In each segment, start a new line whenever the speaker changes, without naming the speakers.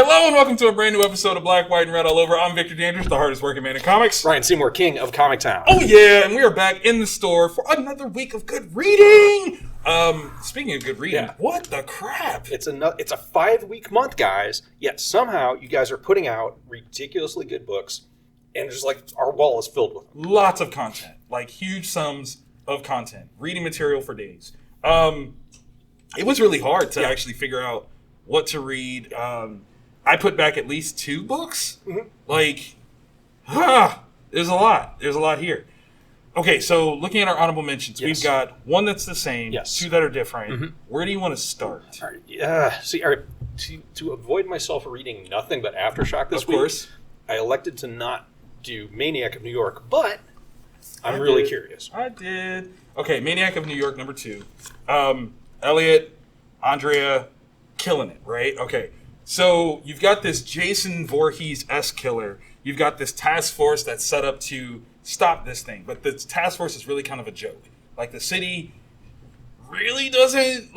Hello and welcome to a brand new episode of Black, White, and Red All Over. I'm Victor Dandridge, the hardest working man in comics.
Ryan Seymore, king of Comic Town.
Oh yeah, and we are back in the store for another week of good reading. Speaking of good reading, what the crap?
It's a 5-week month, guys. Yet somehow you guys are putting out ridiculously good books, and just like our wall is filled with them.
Lots of content, like huge sums of content, reading material for days. It was really hard to actually figure out what to read. I put back at least 2 books. Mm-hmm. There's a lot. There's a lot here. Okay, so looking at our honorable mentions, we've got one that's the same, 2 that are different. Mm-hmm. Where do you want to start?
All right, to avoid myself reading nothing but AfterShock this week, of course, I elected to not do Maniac of New York, but I'm really curious.
I did. Okay, Maniac of New York, number 2. Elliot, Andrea, killing it, right? Okay. So you've got this Jason Voorhees-esque killer. You've got this task force that's set up to stop this thing. But the task force is really kind of a joke. Like, the city really doesn't,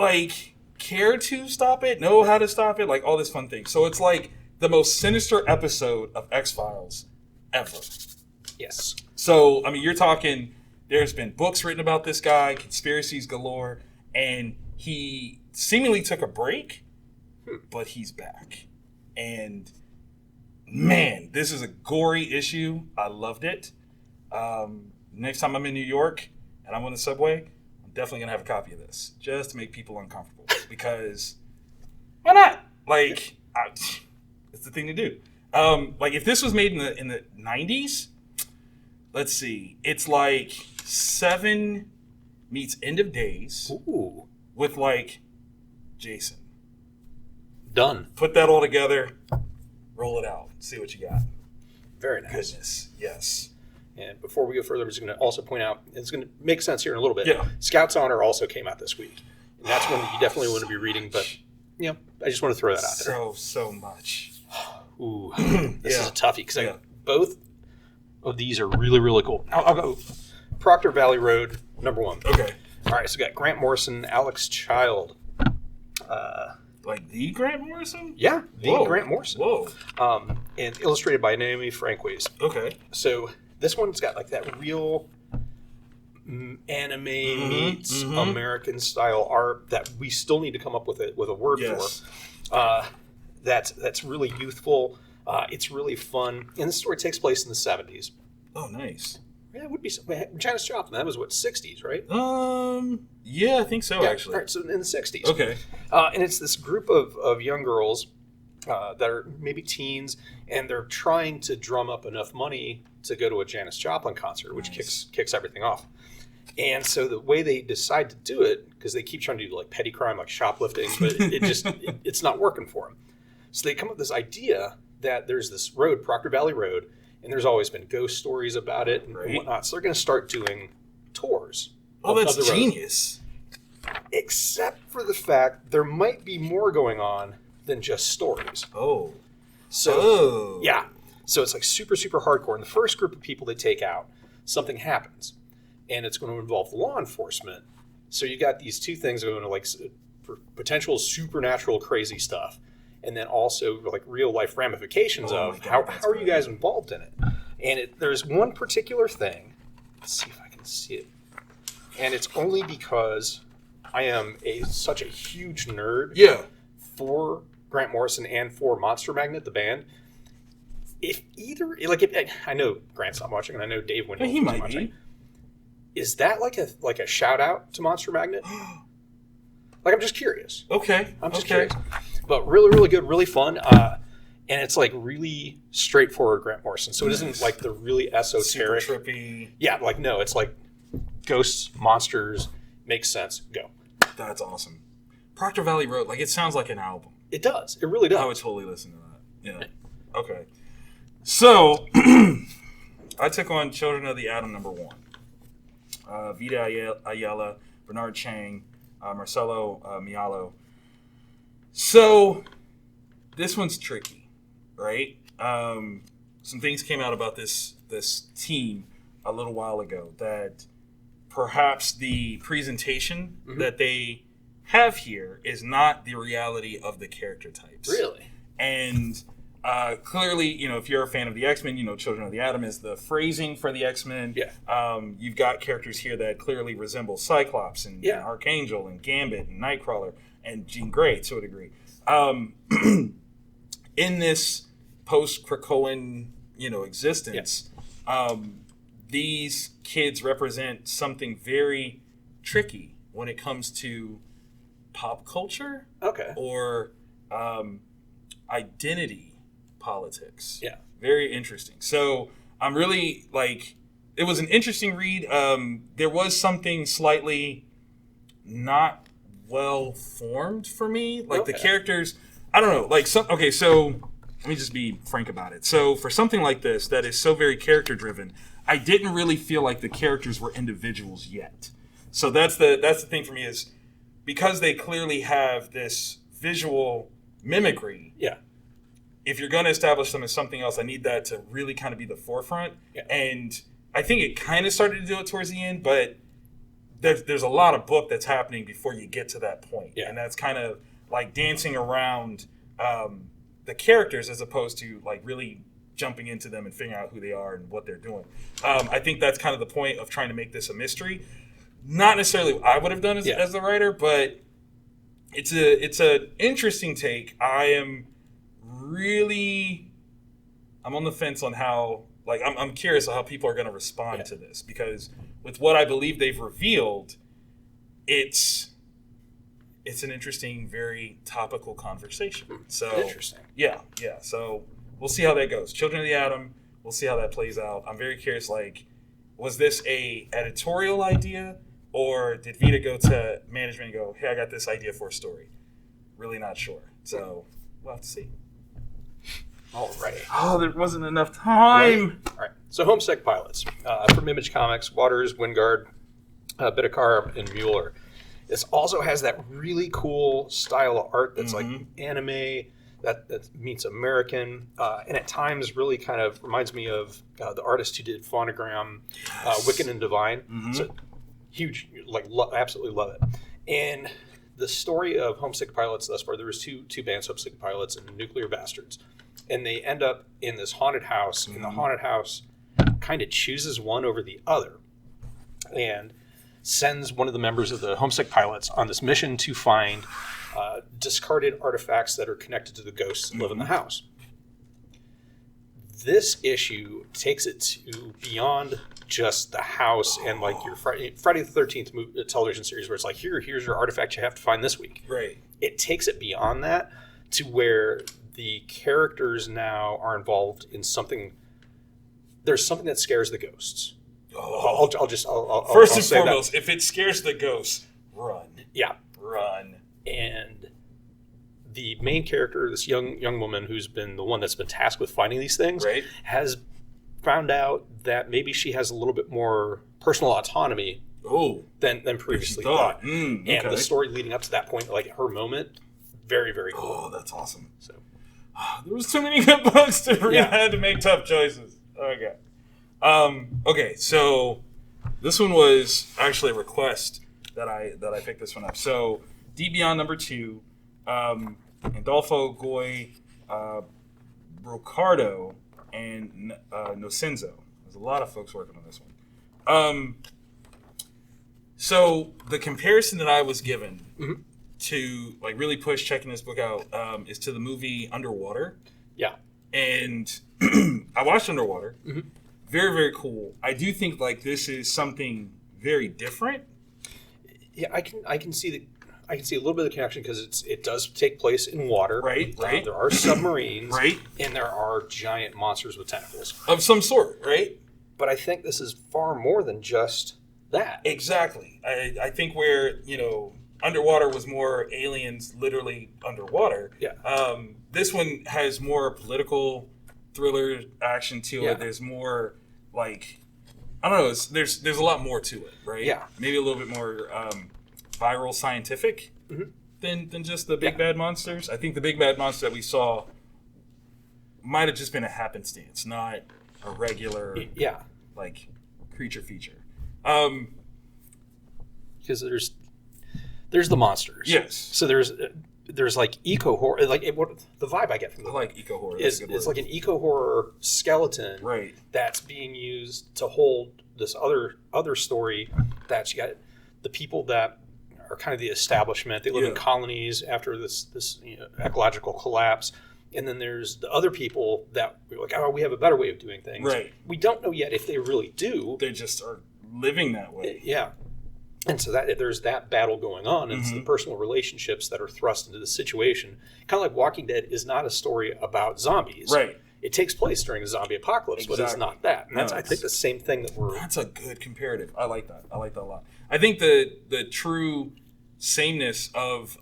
care to stop it, know how to stop it, all this fun thing. So it's like the most sinister episode of X-Files ever.
Yes.
So, you're talking, there's been books written about this guy, conspiracies galore, and he seemingly took a break. But he's back. And, man, this is a gory issue. I loved it. Next time I'm in New York and I'm on the subway, I'm definitely going to have a copy of this. Just to make people uncomfortable. Because, why not? It's the thing to do. If this was made in the 90s, let's see. It's like 7 meets End of Days.
Ooh.
With, Jason.
Done.
Put that all together, roll it out, see what you got.
Very nice.
Goodness, yes.
And before we go further, I'm just going to also point out, it's going to make sense here in a little bit.
Yeah.
Scout's Honor also came out this week. And that's one that you definitely want to be reading, but, I just want to throw that out there.
So much.
Ooh, this is a toughie, because both of these are really, really cool. I'll go Proctor Valley Road, number 1.
Okay.
All right, so we got Grant Morrison, Alex Child.
The Grant Morrison?
Yeah, Grant Morrison.
Whoa.
And illustrated by Naomi Franquez.
Okay.
So this one's got that real anime meets American style art that we still need to come up with a word for. That's really youthful. It's really fun. And the story takes place in the 70s.
Oh, nice.
Yeah, it would be. Janis Joplin, that was 60s, right?
Yeah, I think so, actually.
All right, so in the 60s.
Okay.
And it's this group of young girls that are maybe teens, and they're trying to drum up enough money to go to a Janis Joplin concert, which kicks everything off. And so the way they decide to do it, because they keep trying to do petty crime, like shoplifting, but it's not working for them. So they come up with this idea that there's this road, Proctor Valley Road, and there's always been ghost stories about it and whatnot. So they're going to start doing tours.
Oh, that's genius.
Except for the fact there might be more going on than just stories.
Oh.
Yeah. So it's super, super hardcore. And the first group of people they take out, something happens. And it's going to involve law enforcement. So you got these 2 things going to for potential supernatural crazy stuff. And then also real life ramifications of how are you guys involved in it? And there's one particular thing. Let's see if I can see it. And it's only because I am such a huge nerd for Grant Morrison and for Monster Magnet, the band. If I know Grant's not watching, and I know Dave Wendell is watching. Is that like a shout out to Monster Magnet? I'm just curious.
Okay.
I'm just curious. But really, really good, really fun. And it's really straightforward Grant Morrison. So it isn't the really esoteric.
Super trippy.
Yeah, no, it's ghosts, monsters, makes sense. Go.
That's awesome. Proctor Valley Road, it sounds like an album.
It does. It really does.
I would totally listen to that. Yeah. Okay. So, I took on Children of the Atom number 1. Vita Ayala, Bernard Chang, Marcelo Mialo. So, this one's tricky, right? Some things came out about this team a little while ago that perhaps the presentation that they have here is not the reality of the character types.
Really?
And clearly, if you're a fan of the X-Men, Children of the Atom is the phrasing for the X-Men.
Yeah.
You've got characters here that clearly resemble Cyclops and Archangel and Gambit and Nightcrawler and Jean Grey to a degree. In this post-Krakoan, existence, these kids represent something very tricky when it comes to pop culture.
Okay.
Or identity politics.
Yeah.
Very interesting. So I'm really it was an interesting read. There was something slightly not well formed for me. The characters, I don't know. So let me just be frank about it. So for something like this that is so very character driven, I didn't really feel like the characters were individuals yet. So that's the thing for me is because they clearly have this visual mimicry.
Yeah.
If you're going to establish them as something else, I need that to really kind of be the forefront.
Yeah.
And I think it kind of started to do it towards the end, but there's a lot of book that's happening before you get to that point.
Yeah.
And that's kind of like dancing around the characters as opposed to really jumping into them and figuring out who they are and what they're doing. I think that's kind of the point of trying to make this a mystery. Not necessarily what I would have done as the writer, but it's an interesting take. I'm on the fence on how I'm curious on how people are going to respond to this, because with what I believe they've revealed, it's an interesting, very topical conversation. So
interesting.
Yeah. So we'll see how that goes. Children of the Atom, we'll see how that plays out. I'm very curious, was this a editorial idea, or did Vita go to management and go, hey, I got this idea for a story? Really not sure. So we'll have to see.
All right.
Oh, there wasn't enough time.
All right. So Homesick Pilots from Image Comics, Waters, Wingard, Bidekar, and Mueller. This also has that really cool style of art that's like anime, that meets American, and at times really kind of reminds me of the artist who did Phonogram, Wicked and Divine. Mm-hmm. So huge, absolutely love it. And the story of Homesick Pilots thus far, there was two bands, Homesick Pilots and Nuclear Bastards. And they end up in this haunted house, and the haunted house kind of chooses one over the other and sends one of the members of the Homesick Pilots on this mission to find discarded artifacts that are connected to the ghosts that live in the house. This issue takes it to beyond just the house and your Friday the 13th television series where it's here's your artifact you have to find this week.
Right.
It takes it beyond that to where the characters now are involved in something. There's something that scares the ghosts.
Oh.
I'll
First and foremost, if it scares the ghosts, run.
Yeah.
Run.
And the main character, this young woman who's been the one that's been tasked with finding these things,
right,
has found out that maybe she has a little bit more personal autonomy than previously thought. And the story leading up to that point, her moment, very, very cool.
Oh, that's awesome. So there was too many good books to read. I had to make tough choices. Okay. Okay, so this one was actually a request that I picked this one up. So Deep Beyond #2, Andolfo Goy, Brocardo, and Nocenzo. There's a lot of folks working on this one. So the comparison that I was given to really push checking this book out is to the movie Underwater.
Yeah.
And I watched Underwater. Mm-hmm. Very, very cool. I do think this is something very different.
Yeah, I can see a little bit of the connection because it does take place in water.
Right.
There are submarines.
Right.
And there are giant monsters with tentacles.
Of some sort, right?
But I think this is far more than just that.
Exactly. I think where, Underwater was more aliens literally underwater.
Yeah.
This one has more political thriller action to it.
Yeah.
There's more I don't know. There's a lot more to it, right?
Yeah.
Maybe a little bit more viral scientific than just the big bad monsters. I think the big bad monster that we saw might have just been a happenstance, not a regular creature feature.
Because there's the monsters.
Yes.
So there's there's like eco horror, like the vibe I get from
I like eco horror.
It's like an eco horror skeleton,
right?
That's being used to hold this other story. That you got the people that are kind of the establishment. They live in colonies after this ecological collapse. And then there's the other people that we're like, oh, we have a better way of doing things.
Right.
We don't know yet if they really do.
They just are living that way.
Yeah. And so there's that battle going on. And it's the personal relationships that are thrust into the situation. Kind of like Walking Dead is not a story about zombies.
Right.
It takes place during the zombie apocalypse, but it's not that. And that's, I think, the same thing that we're...
That's a good comparative. I like that. I like that a lot. I think the true sameness of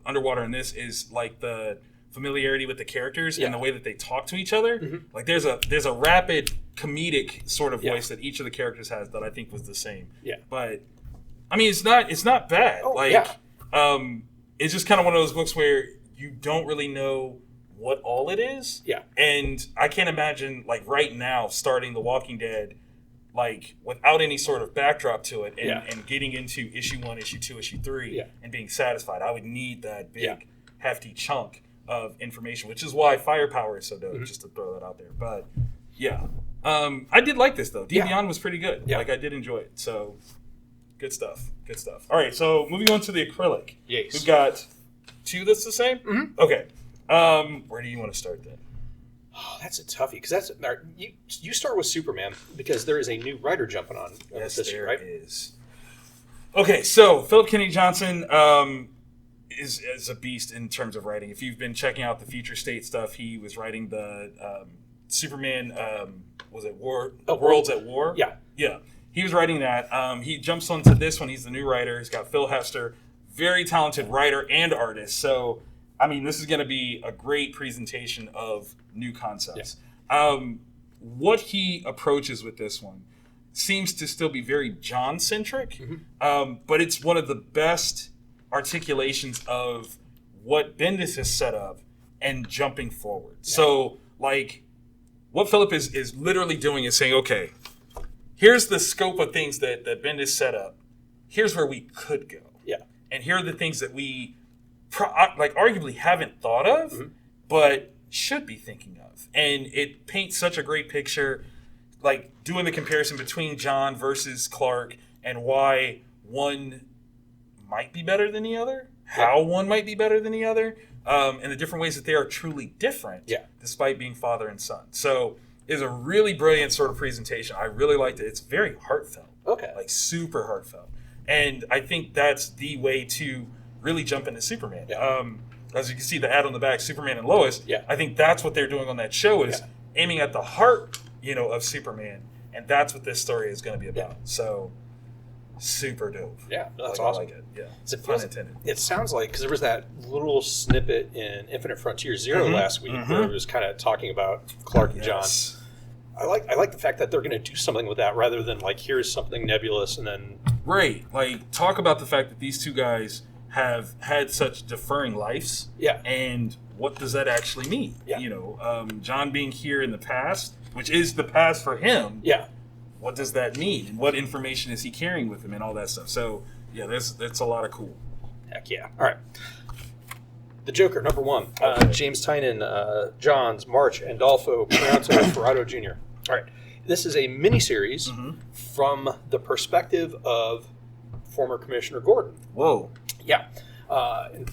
Underwater in this is like the familiarity with the characters and the way that they talk to each other. Like there's a rapid comedic sort of voice that each of the characters has that I think was the same. Yeah. But I mean, it's not bad. It's just kind of one of those books where you don't really know what all it is. Yeah. And I can't imagine like right now starting The Walking Dead like without any sort of backdrop to it and getting into issue 1, issue 2, issue 3 and being satisfied. I would need that big hefty chunk of information, which is why Firepower is so dope, just to throw that out there. But I did like this though. Beyond was pretty good. Like I did enjoy it. So good stuff. All right, so moving on to the Acrylic.
Yes.
We've got 2 that's the same? Okay. Where do you want to start then?
Oh, that's a toughie, because you start with Superman because there is a new writer jumping on this year, right?
Yes, there is. Okay, so Philip Kennedy Johnson is a beast in terms of writing. If you've been checking out the Future State stuff, he was writing the Superman, was it Worlds at War? Yeah. Yeah. He was writing that. He jumps onto this one. He's the new writer. He's got Phil Hester, very talented writer and artist. So, I mean, this is going to be a great presentation of new concepts. Yeah. What he approaches with this one seems to still be very John-centric, but it's one of the best articulations of what Bendis has set up and jumping forward. Yeah. So, like, what Philip is literally doing is saying, okay, here's the scope of things that Bendis set up. Here's where we could go. Yeah. And here are the things that we arguably haven't thought of, but should be thinking of. And it paints such a great picture, like doing the comparison between John versus Clark and why one might be better than the other, how one might be better than the other, and the different ways that they are truly different, despite being father and son. So it's a really brilliant sort of presentation. I really liked it. It's very heartfelt. Okay. Like super heartfelt. And I think that's the way to really jump into Superman. Yeah. As you can see the ad on the back, Superman and Lois. Yeah. I think that's what they're doing on that show is aiming at the heart, of Superman. And that's what this story is going to be about. Yeah. So super dope. Yeah, that's awesome. I like it. Yeah, pun intended. It
sounds like, because there was that little snippet in Infinite Frontier Zero last week where it was kind of talking about Clark and John. I like the fact that they're going to do something with that rather than like here's something nebulous and then
like talk about the fact that these two guys have had such differing lives. Yeah, and what does that actually mean? Yeah, John being here in the past, which is the past for him. Yeah. What does that mean? And what information is he carrying with him and all that stuff? So, yeah, that's a lot of cool.
Heck yeah. All right. The Joker, number 1. James Tynion, Johns, March, Andolfo, Pianto, Ferrato Jr. All right. This is a miniseries from the perspective of former Commissioner Gordon. Whoa. Yeah. And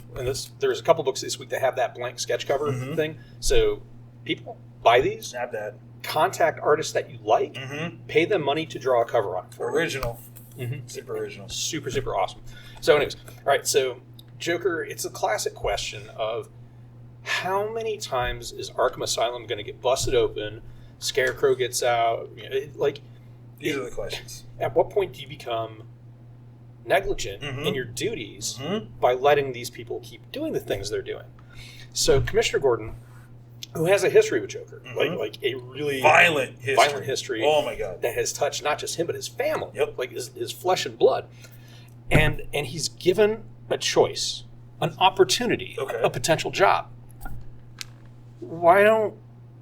there's a couple books this week that have that blank sketch cover thing. So, people, buy these.
Not bad.
Contact artists that you like, pay them money to draw a cover on it for
original. Super original.
Super, super awesome. So anyways, all right, so Joker, it's a classic question of how many times is Arkham Asylum going to get busted open, Scarecrow gets out,
these are the questions.
At what point do you become negligent in your duties by letting these people keep doing the things they're doing? So Commissioner Gordon, who has a history with Joker, like a really
violent history.
Oh my God, that has touched not just him but his family, like his flesh and blood, and he's given a choice, an opportunity, a potential job. Why don't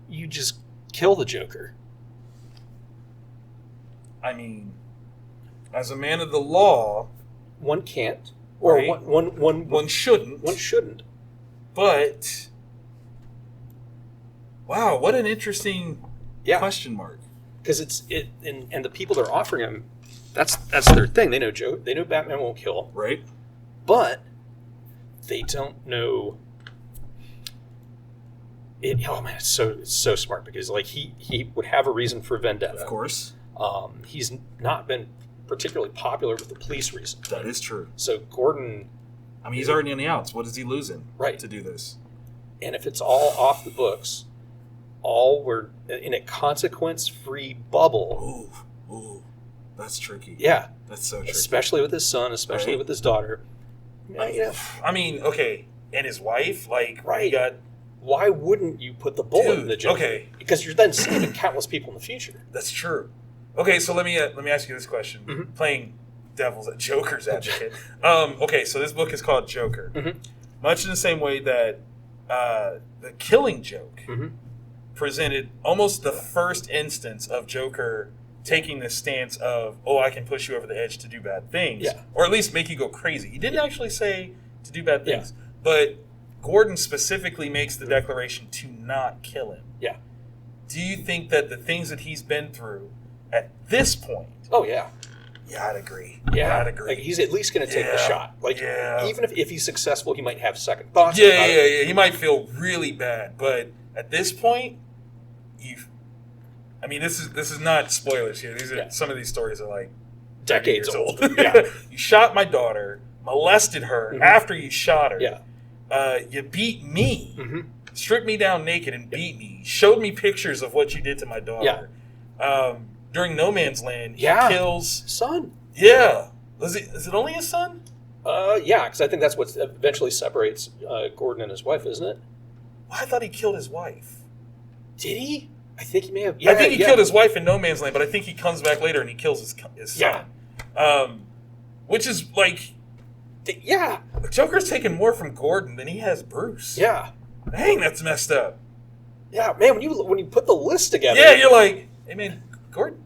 you just kill the Joker?
I mean, as a man of the law,
one can't, or one
shouldn't.
One shouldn't.
But wow, what an interesting question mark.
Because and the people they're offering him, that's their thing. They know they know Batman won't kill,
right?
But they don't know. Oh man, it's so smart because like he would have a reason for vendetta.
Of course.
He's not been particularly popular with the police recently.
That is true.
So Gordon,
I mean, he's already on the outs. What is he losing to do this?
And if it's all off the books, all we're in a consequence-free bubble.
Ooh, that's tricky.
Yeah,
that's so tricky.
Especially with his son, especially with his daughter.
I mean, okay, and his wife, like,
right?
Got.
Why wouldn't you put the bullet in the Joker?
Okay,
because you're then saving countless people in the future.
That's true. Okay, so let me ask you this question. Mm-hmm. Playing Joker's advocate. Okay, so this book is called Joker. Mm-hmm. Much in the same way that the Killing Joke presented almost the first instance of Joker taking the stance of, I can push you over the edge to do bad things, or at least make you go crazy. He didn't actually say to do bad things, but Gordon specifically makes the declaration to not kill him.
Yeah.
Do you think that the things that he's been through at this point?
Oh, yeah.
Yeah, I'd agree.
Yeah,
I'd agree.
Like he's at least going to take the shot. Like, even if he's successful, he might have second thoughts.
Yeah. He might feel really bad, but at this point, I mean, this is not spoilers here. These are some of these stories are like
decades old.
You shot my daughter, molested her after you shot her.
Yeah.
You beat me, stripped me down naked and beat me, showed me pictures of what you did to my daughter. During No Man's Land, he kills...
Son.
Yeah. Is it only his son?
Yeah, because I think that's what eventually separates Gordon and his wife, isn't it?
Well, I thought he killed his wife.
Did he? I think he may have...
I think he killed his wife in No Man's Land, but I think he comes back later and he kills his son. Which is like...
Yeah.
Joker's taken more from Gordon than he has Bruce.
Yeah.
Dang, that's messed up.
Yeah, man, when you put the list together...
Yeah, you're like, hey, man, Gordon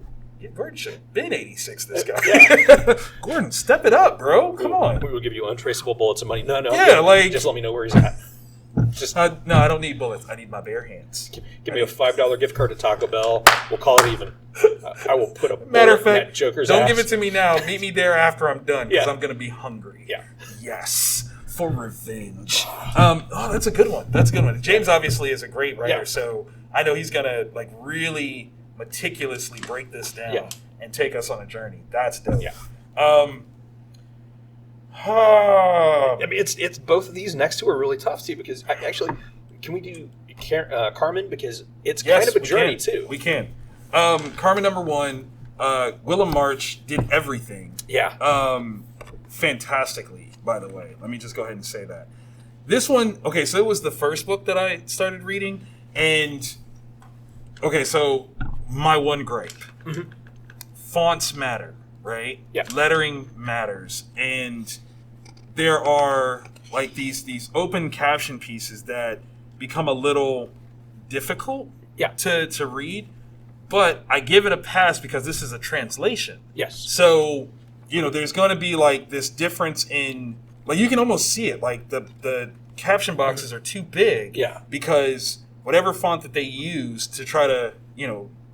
should have been 86, this guy. Yeah. Gordon, step it up, bro. Come on.
We will give you untraceable bullets of money. No.
Yeah,
just let me know where he's at.
No, I don't need bullets. I need my bare hands.
Give me a $5 gift card to Taco Bell. We'll call it even. I will put a
matter of fact,
in that Joker's
don't
ass.
give it to me now. Meet me there after I'm done because I'm going to be hungry.
Yeah.
Yes. For revenge. That's a good one. James obviously is a great writer, so I know he's going to like really meticulously break this down and take us on a journey. That's dope.
Yeah.
I
mean, it's both of these next two are really tough too because can we do Karmen because it's kind of a journey too.
We can. Karmen number 1. Willem March did everything.
Yeah.
Fantastically, by the way. Let me just go ahead and say that. This one, okay, so it was the first book that I started reading, and okay, so my one gripe. Fonts matter, right?
Yeah.
Lettering matters, and there are like these open caption pieces that become a little difficult to read, but I give it a pass because this is a translation.
Yes.
So, there's going to be like this difference in, like you can almost see it, like the caption boxes are too big because whatever font that they used to try to,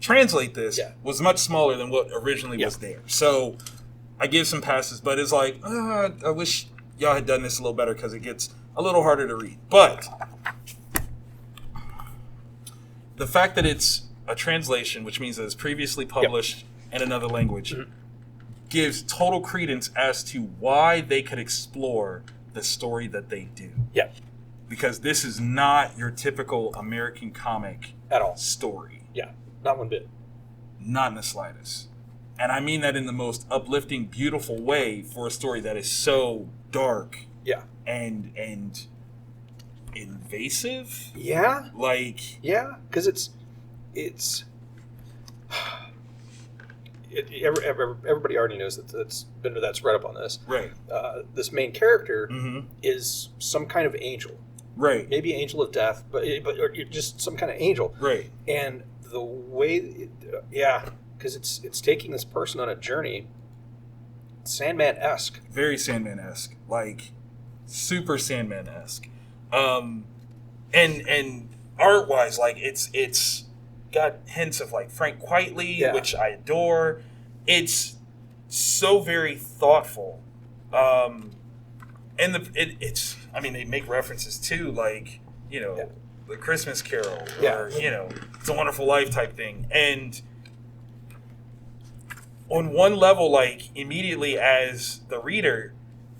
translate this was much smaller than what originally was there. So I give some passes, but it's like, I wish y'all had done this a little better because it gets a little harder to read. But the fact that it's a translation, which means that it's previously published in another language, gives total credence as to why they could explore the story that they do.
Yeah.
Because this is not your typical American comic
at all
story.
Yeah, not one bit.
Not in the slightest. And I mean that in the most uplifting, beautiful way for a story that is so dark.
Yeah.
And invasive.
Yeah.
Like.
Yeah, because everybody already knows that's read up on this.
Right.
This main character is some kind of angel.
Right.
Maybe angel of death, but or just some kind of angel.
Right.
And the way, because it's taking this person on a journey, Sandman-esque.
Very Sandman-esque. Like, super Sandman-esque. And art wise, like it's got hints of like Frank Quitely, which I adore. It's so very thoughtful, and it's I mean they make references to like the Christmas Carol or It's a Wonderful Life type thing, and on one level, like immediately as the reader,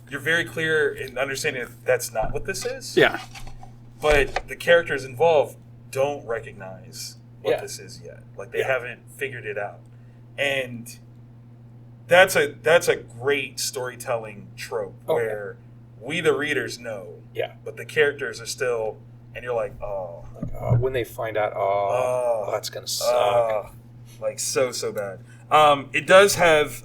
you're very clear in understanding that that's not what this is.
Yeah.
But the characters involved don't recognize what this is yet. Like they haven't figured it out. And that's a great storytelling trope where we the readers know. Yeah. But the characters are still and you're like, oh.
When they find out, that's gonna suck.
Like so bad. It does have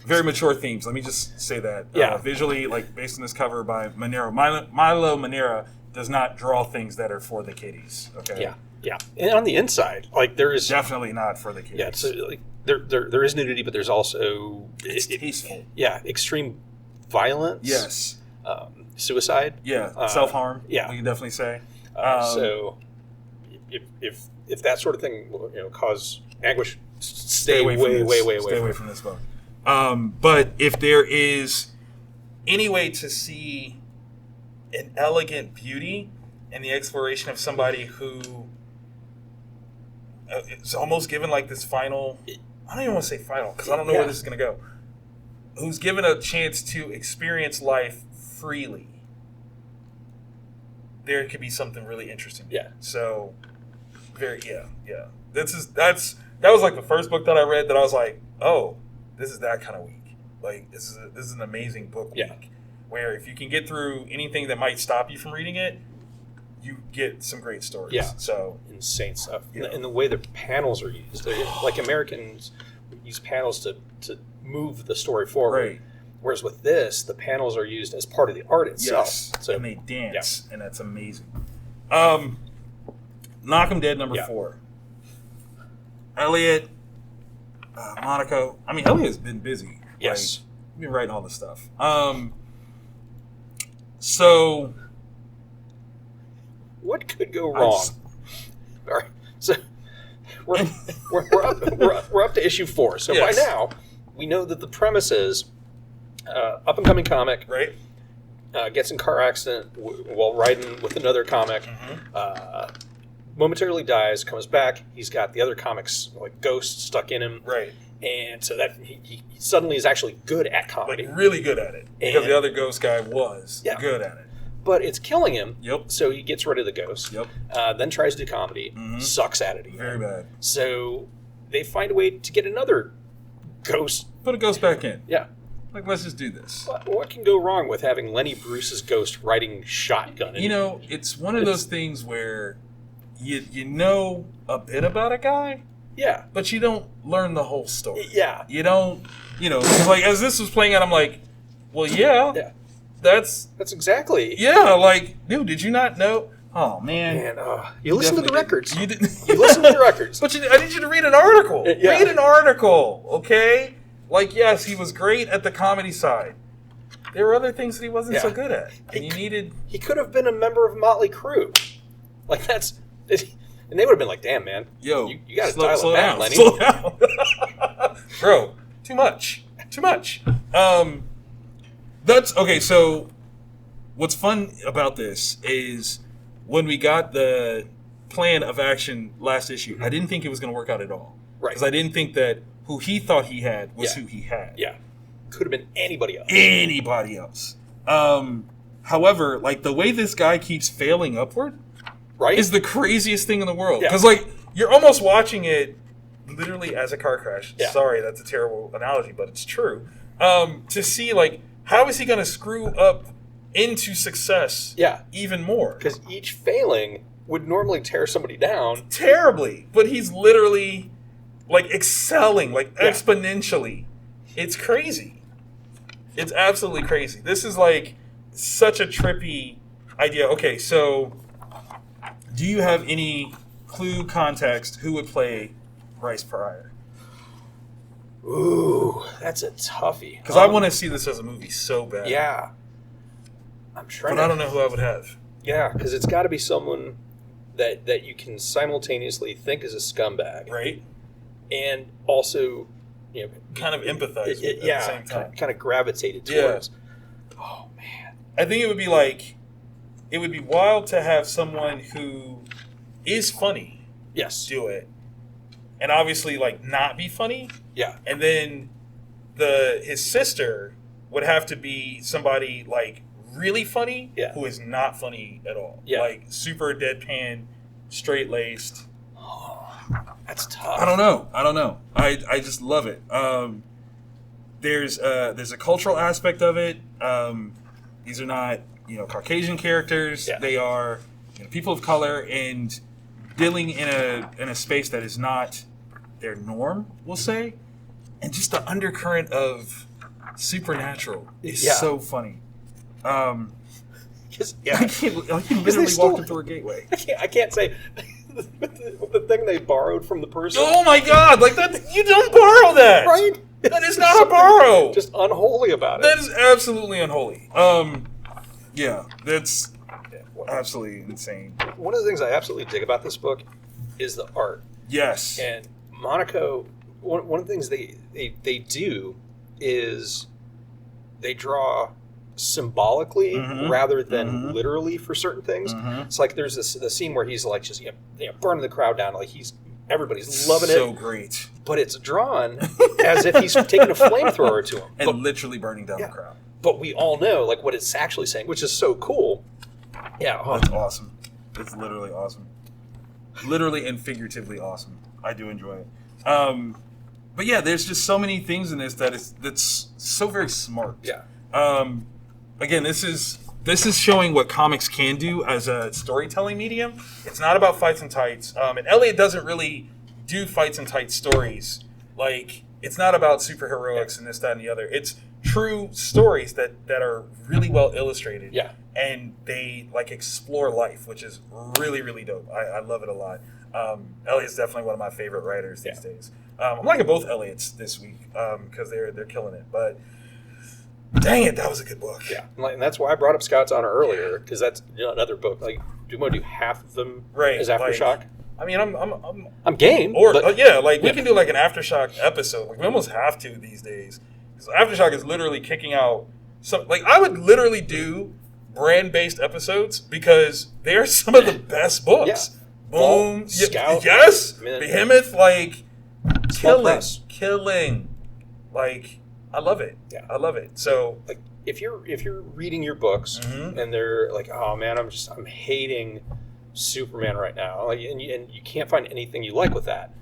very mature themes. Let me just say that. Visually, like based on this cover by Manero, Milo Manera does not draw things that are for the kiddies. Okay.
Yeah. And on the inside, like there is
definitely not for the kiddies.
Yeah. So like there is nudity, but there's also
it's tasteful.
Extreme violence.
Yes.
Suicide.
Yeah. Self-harm.
Yeah.
We can definitely say.
So if that sort of thing cause anguish, stay way away
from this book. But if there is any way to see an elegant beauty in the exploration of somebody who is almost given like this final, I don't even want to say final because I don't know where this is going to go, who's given a chance to experience life freely, there could be something really interesting.
Yeah.
So, that was like the first book that I read that I was like, oh, this is that kind of week. Like this is an amazing book week, where if you can get through anything that might stop you from reading it, you get some great stories.
Yeah.
So
insane stuff. Yeah. And the way the panels are used, like Americans use panels to move the story forward.
Right.
Whereas with this, the panels are used as part of the art itself.
Yes. So, and they dance, and that's amazing. Knock 'em Dead number 4. Elliot, Monaco. I mean, Elliot's been busy.
Yes.
Like, been writing all this stuff. So
what could go wrong? All right. So we're up to issue 4. So by now, we know that the premise is up and coming comic.
Right.
Gets in car accident while riding with another comic. Mm-hmm. Momentarily dies, comes back. He's got the other comic's like ghost stuck in him.
Right.
And so that he suddenly is actually good at comedy.
Like really good at it. Because the other ghost guy was good at it.
But it's killing him.
Yep.
So he gets rid of the ghost.
Yep.
Then tries to do comedy. Mm-hmm. Sucks at it again.
Very bad.
So they find a way to get another ghost.
Put a ghost back in.
Yeah.
Like, let's just do this.
What can go wrong with having Lenny Bruce's ghost riding shotgun?
It's one of those things where you know a bit about a guy.
Yeah.
But you don't learn the whole story.
Yeah.
You don't, like as this was playing out, I'm like, well, yeah. That's
exactly.
Yeah, like, dude, did you not know? Oh, man.
You listen to the records.
You didn't.
You listen to the records.
But I need you to read an article. Yeah. Read an article, okay? Like, yes, he was great at the comedy side. There were other things that he wasn't so good at. And
He could have been a member of Motley Crue. Like, that's... And they would have been like, damn, man.
Yo,
you got to dial it down, Lenny.
Slow down. Bro, too much. That's... Okay, so what's fun about this is when we got the plan of action last issue, I didn't think it was going to work out at all.
Right.
Because I didn't think that who he thought he had was who he had.
Yeah. Could have been anybody else.
However, like the way this guy keeps failing upward is the craziest thing in the world. Because like you're almost watching it literally as a car crash. Yeah. Sorry, that's a terrible analogy, but it's true. To see like how is he going to screw up into success even more?
Because each failing would normally tear somebody down.
Terribly. But he's literally... like excelling, like exponentially. It's crazy. It's absolutely crazy. This is like such a trippy idea. Okay, so do you have any clue, context, who would play Bryce Pryor?
Ooh, that's a toughie.
Because I want to see this as a movie so bad.
Yeah. I'm trying.
But I don't know who I would have.
Yeah, because it's got to be someone that you can simultaneously think is a scumbag,
right?
And also,
kind of empathize with at the same time.
Kind of gravitated towards. Yeah. Oh man,
I think it would be wild to have someone who is funny.
Yes.
Do it, and obviously not be funny.
Yeah.
And then his sister would have to be somebody really funny, who is not funny at all. Yeah. Super deadpan, straight laced.
Oh, that's tough.
I don't know. I just love it. There's a cultural aspect of it. These are not Caucasian characters. Yeah. They are people of color and dealing in a space that is not their norm, we'll say. And just the undercurrent of supernatural is so funny. I literally walked into a gateway.
I can't say the thing they borrowed from the person.
Oh my god! That you don't borrow that,
right?
That is not a borrow.
Just unholy about it.
That is absolutely unholy. That's absolutely insane.
One of the things I absolutely dig about this book is the art.
Yes.
And Monaco, one of the things they do is they draw symbolically rather than literally for certain things. It's like there's the scene where he's just burning the crowd down, everybody's loving it.
So great.
But it's drawn as if he's taking a flamethrower to him.
And literally burning down the crowd.
But we all know what it's actually saying, which is so cool. Yeah.
That's awesome. It's literally awesome. Literally and figuratively awesome. I do enjoy it. But yeah, there's just so many things in this that's so very smart.
Yeah.
Again, this is showing what comics can do as a storytelling medium. It's not about fights and tights. And Elliot doesn't really do fights and tights stories. It's not about superheroics and this, that, and the other. It's true stories that are really well illustrated.
Yeah.
And they explore life, which is really, really dope. I love it a lot. Elliot's definitely one of my favorite writers these days. I'm liking both Elliots this week because they're killing it. But dang it, that was a good book.
Yeah, and that's why I brought up Scout's Honor earlier, because that's another book. Do you want to do half of them as AfterShock?
I mean,
I'm game.
Or we can do an AfterShock episode. We almost have to these days. Because AfterShock is literally kicking out some. I would literally do brand-based episodes because they are some of the best books.
Yeah.
Boom,
Scout,
yes, Behemoth, killing. I love it.
Yeah,
I love it. So,
if you're reading your books and they're oh man, I'm hating Superman right now, and you can't find anything you like with that,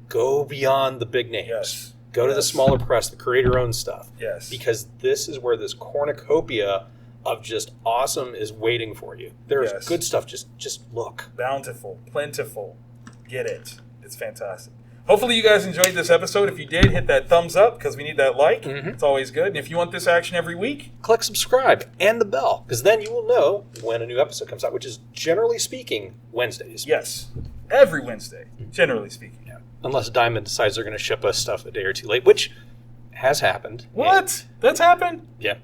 go beyond the big names.
Yes.
Go to the smaller press, the creator-owned stuff.
Yes.
Because this is where this cornucopia of just awesome is waiting for you. There's good stuff. Just look.
Bountiful, plentiful. Get it. It's fantastic. Hopefully you guys enjoyed this episode. If you did, hit that thumbs up because we need that like. It's always good. And if you want this action every week,
click subscribe and the bell, because then you will know when a new episode comes out, which is, generally speaking, Wednesdays.
Yes. Every Wednesday, generally speaking.
Yeah. Unless Diamond decides they're going to ship us stuff a day or two late, which has happened.
What? That's happened?
Yeah.